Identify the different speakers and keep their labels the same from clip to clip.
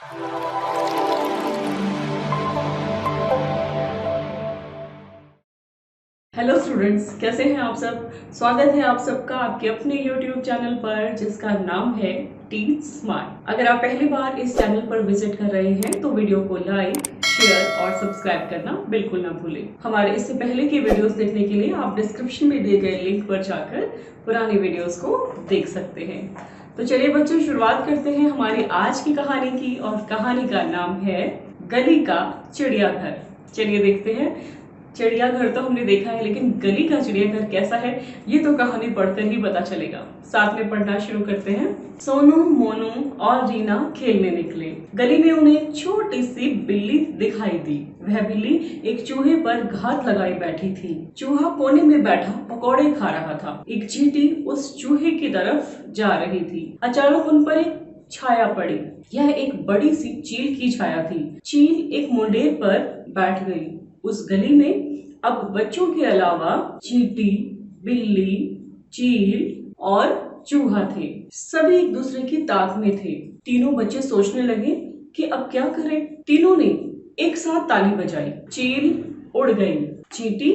Speaker 1: Hello students, कैसे हैं आप सब। स्वागत है आप सबका आपके अपने YouTube चैनल पर जिसका नाम है टीच स्मार्ट। अगर आप पहली बार इस चैनल पर विजिट कर रहे हैं तो वीडियो को लाइक, शेयर और सब्सक्राइब करना बिल्कुल ना भूलें। हमारे इससे पहले की वीडियोस देखने के लिए आप डिस्क्रिप्शन में दिए गए लिंक पर जाकर पुरानी वीडियोस को देख सकते हैं। तो चलिए बच्चों, शुरुआत करते हैं हमारी आज की कहानी की, और कहानी का नाम है गली का चिड़ियाघर। चलिए देखते हैं। चिड़ियाघर तो हमने देखा है, लेकिन गली का चिड़ियाघर कैसा है ये तो कहानी पढ़कर ही पता चलेगा। साथ में पढ़ना शुरू करते हैं। सोनू, मोनू और रीना खेलने निकले। गली में उन्हें एक छोटी सी बिल्ली दिखाई दी। वह बिल्ली एक चूहे पर घात लगाई बैठी थी। चूहा कोने में बैठा पकौड़े खा रहा था। एक चींटी उस चूहे की तरफ जा रही थी। अचानक उन पर एक छाया पड़ी। यह एक बड़ी सी चील की छाया थी। चील एक मुंडेर पर बैठ गई। उस गली में अब बच्चों के अलावा चींटी, बिल्ली, चील और चूहा थे। सभी एक दूसरे की ताक में थे। तीनों बच्चे सोचने लगे कि अब क्या करें। तीनों ने एक साथ ताली बजाई। चील उड़ गई। चींटी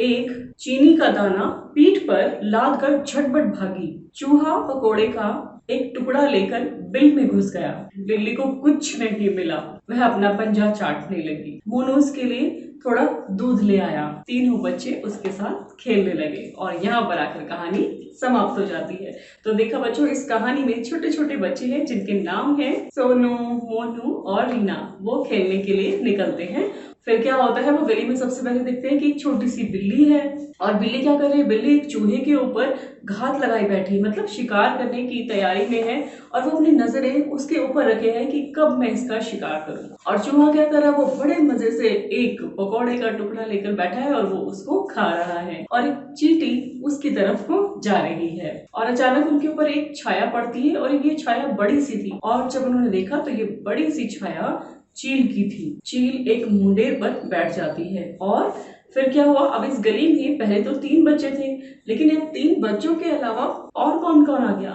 Speaker 1: एक चीनी का दाना पीठ पर लाद कर झटपट भागी। चूहा पकोड़े का एक टुकड़ा लेकर बिल में घुस गया। बिल्ली को कुछ नहीं मिला। वह अपना पंजा चाटने लगी। मोनू उसके लिए थोड़ा दूध ले आया। तीनों बच्चे उसके साथ खेलने लगे और यहाँ पर आकर कहानी समाप्त हो जाती है। तो देखा बच्चों, इस कहानी में छोटे छोटे बच्चे हैं जिनके नाम है सोनू, मोनू और रीना। वो खेलने के लिए निकलते हैं। फिर क्या होता है, वो गली में सबसे पहले देखते हैं कि एक छोटी सी बिल्ली है। और बिल्ली क्या कर रही है, बिल्ली एक चूहे के ऊपर घात लगाई बैठी, मतलब शिकार करने की तैयारी में है। और वो अपनी नजरें उसके ऊपर रखे हैं कि कब मैं इसका शिकार करूं। और चूहा क्या कर रहा है, वो बड़े मजे से एक पकौड़े का टुकड़ा लेकर बैठा है और वो उसको खा रहा है। और एक चींटी उसकी तरफ को जा रही है। और अचानक उनके ऊपर एक छाया पड़ती है और ये छाया बड़ी सी थी। और जब उन्होंने देखा तो ये बड़ी सी छाया चील की थी। चील एक मुंडेर पर बैठ जाती है। और फिर क्या हुआ, अब इस गली में पहले तो 3 बच्चे थे, लेकिन इन 3 बच्चों के अलावा और कौन कौन आ गया।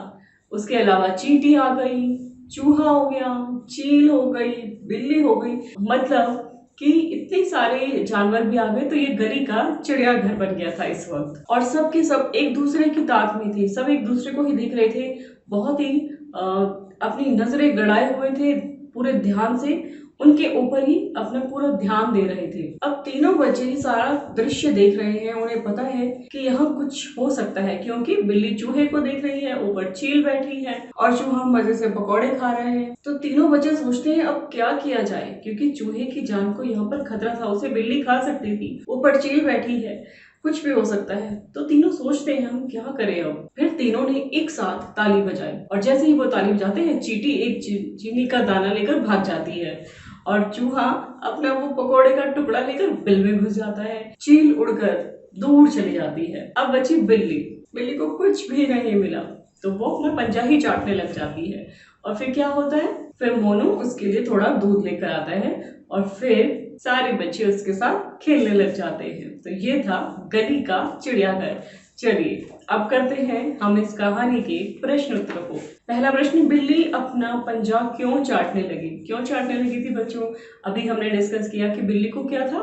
Speaker 1: उसके अलावा चींटी आ गई, चूहा हो गया, चील हो गई, बिल्ली हो गई, मतलब कि इतने सारे जानवर भी आ गए। तो ये गली का चिड़ियाघर बन गया था इस वक्त। और सब के सब एक दूसरे की ताक में थे। सब एक दूसरे को ही देख रहे थे। बहुत ही अपनी नजरें गड़ाए हुए थे, पूरे ध्यान से उनके ऊपर ही अपना पूरा ध्यान दे रहे थे। अब तीनों बच्चे ही सारा दृश्य देख रहे हैं। उन्हें पता है कि यहाँ कुछ हो सकता है, क्योंकि बिल्ली चूहे को देख रही है, ऊपर चील बैठी है और चूहा मजे से पकौड़े खा रहे हैं। तो तीनों बच्चे सोचते हैं अब क्या किया जाए, क्योंकि चूहे की जान को यहाँ पर खतरा था। उसे बिल्ली खा सकती थी, ऊपर चील बैठी है, कुछ भी हो सकता है। तो तीनों सोचते हैं हम क्या करें अब। फिर तीनों ने एक साथ ताली बजाई और जैसे ही वो ताली बजाते हैं, चींटी एक चीनी का दाना लेकर भाग जाती है और चूहा अपना वो पकोड़े का टुकड़ा लेकर बिल में घुस जाता है। चील उड़कर दूर चली जाती है। अब बची बिल्ली। बिल्ली को कुछ भी नहीं मिला तो वो अपना पंजा ही चाटने लग जाती है। और फिर क्या होता है, फिर मोनू उसके लिए थोड़ा दूध लेकर आता है और फिर सारे बच्चे उसके साथ खेलने लग जाते हैं। तो ये था गली का चिड़ियाघर। चलिए अब करते हैं हम इस कहानी के प्रश्न उत्तर को। पहला प्रश्न, बिल्ली अपना पंजा क्यों चाटने लगी। क्यों चाटने लगी थी बच्चों, अभी हमने डिस्कस किया कि बिल्ली को क्या था,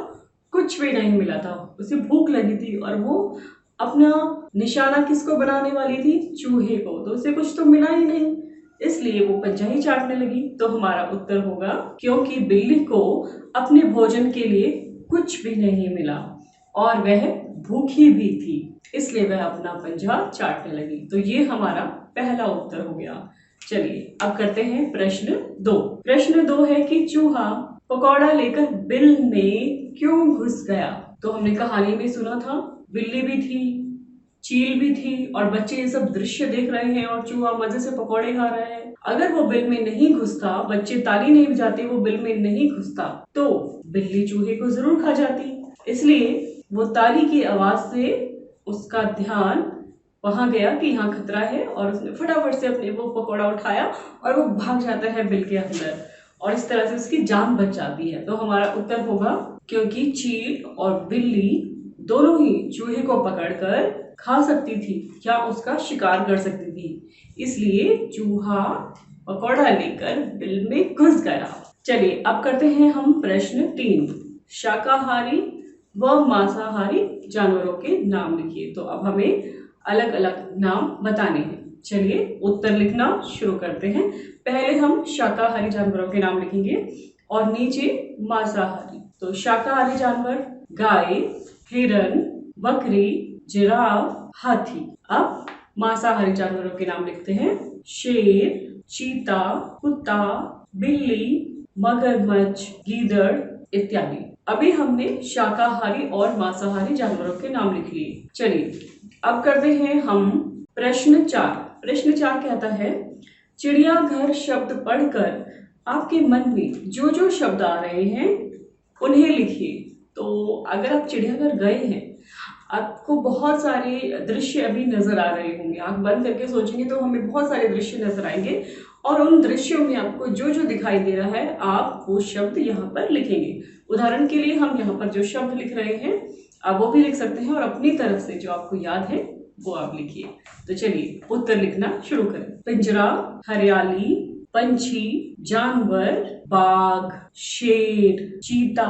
Speaker 1: कुछ भी नहीं मिला था। उसे भूख लगी थी और वो अपना निशाना किसको बनाने वाली थी, चूहे को। तो उसे कुछ तो मिला ही नहीं, इसलिए वो पंजा ही चाटने लगी। तो हमारा उत्तर होगा क्योंकि बिल्ली को अपने भोजन के लिए कुछ भी नहीं मिला और वह भूखी भी थी, इसलिए वह अपना पंजा चाटने लगी। तो ये हमारा पहला उत्तर हो गया। चलिए अब करते हैं प्रश्न 2। प्रश्न 2 है कि चूहा पकौड़ा लेकर बिल में क्यों घुस गया। तो हमने कहानी में सुना था बिल्ली भी थी, चील भी थी और बच्चे ये सब दृश्य देख रहे हैं और चूहा मजे से पकौड़े खा रहा है। अगर वो बिल में नहीं घुसता, बच्चे ताली नहीं बजाते, वो बिल में नहीं घुसता, तो बिल्ली चूहे को जरूर खा जाती। इसलिए वो ताली की आवाज से उसका ध्यान वहां गया कि यहाँ खतरा है और उसने फटाफट से अपने वो पकौड़ा उठाया और वो भाग जाता है बिल के अंदर और इस तरह से उसकी जान बच जाती है। तो हमारा उत्तर होगा क्योंकि चील और बिल्ली दोनों ही चूहे को पकड़कर खा सकती थी या उसका शिकार कर सकती थी, इसलिए चूहा पकौड़ा लेकर बिल में घुस गया। चलिए अब करते हैं हम प्रश्न 3। शाकाहारी व मांसाहारी जानवरों के नाम लिखिए। तो अब हमें अलग अलग नाम बताने हैं। चलिए उत्तर लिखना शुरू करते हैं। पहले हम शाकाहारी जानवरों के नाम लिखेंगे और नीचे मांसाहारी। तो शाकाहारी जानवर गाय, हिरन, बकरी, जिराफ, हाथी। अब मांसाहारी जानवरों के नाम लिखते हैं। शेर, चीता, कुत्ता, बिल्ली, मगरमच्छ, गीदड़ इत्यादि। अभी हमने शाकाहारी और मांसाहारी जानवरों के नाम लिख लिए। चलिए अब करते हैं हम प्रश्न 4। प्रश्न 4 कहता है, चिड़ियाघर शब्द पढ़कर आपके मन में जो जो शब्द आ रहे हैं उन्हें लिखिए। तो अगर आप चिड़ियाघर गए हैं, आपको बहुत सारे दृश्य अभी नजर आ रहे होंगे। आंख बंद करके सोचेंगे तो हमें बहुत सारे दृश्य नजर आएंगे और उन दृश्यों में आपको जो जो दिखाई दे रहा है आप वो शब्द यहाँ पर लिखेंगे। उदाहरण के लिए हम यहाँ पर जो शब्द लिख रहे हैं आप वो भी लिख सकते हैं और अपनी तरफ से जो आपको याद है वो आप लिखिए। तो चलिए उत्तर लिखना शुरू करें। पिंजरा, हरियाली, पंछी, जानवर, बाघ, शेर, चीता,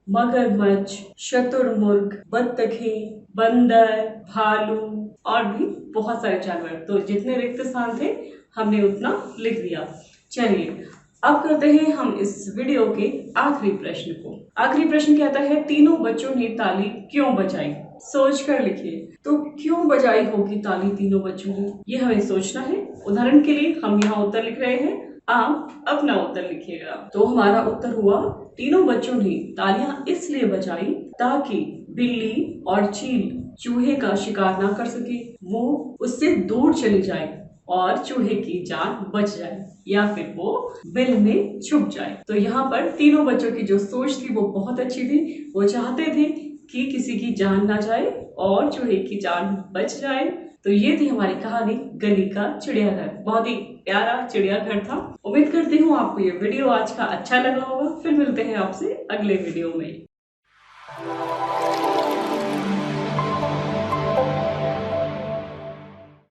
Speaker 1: मगरमच्छ, शतुरमुर्ग, बत्तखें, बंदर, भालू और भी बहुत सारे जानवर। तो जितने रिक्त स्थान थे हमने उतना लिख दिया। चलिए अब करते हैं हम इस वीडियो के आखिरी प्रश्न को। आखिरी प्रश्न कहता है, तीनों बच्चों ने ताली क्यों बजाई? सोच कर लिखिए। तो क्यों बजाई होगी ताली तीनों बच्चों ने, ये हमें सोचना है। उदाहरण के लिए हम यहाँ उत्तर लिख रहे हैं, आप अपना उत्तर लिखिएगा। तो हमारा उत्तर हुआ, तीनों बच्चों ने तालियां इसलिए बजाई ताकि बिल्ली और चील चूहे का शिकार ना कर सके, वो उससे दूर चली जाए और चूहे की जान बच जाए या फिर वो बिल में छुप जाए। तो यहाँ पर तीनों बच्चों की जो सोच थी वो बहुत अच्छी थी। वो चाहते थे कि किसी की जान ना जाए और चूहे की जान बच जाए। तो ये थी हमारी कहानी गली का चिड़ियाघर। बहुत ही प्यारा चिड़ियाघर था। उम्मीद करती हूँ आपको ये वीडियो आज का अच्छा लगा होगा। फिर मिलते हैं आपसे अगले वीडियो में।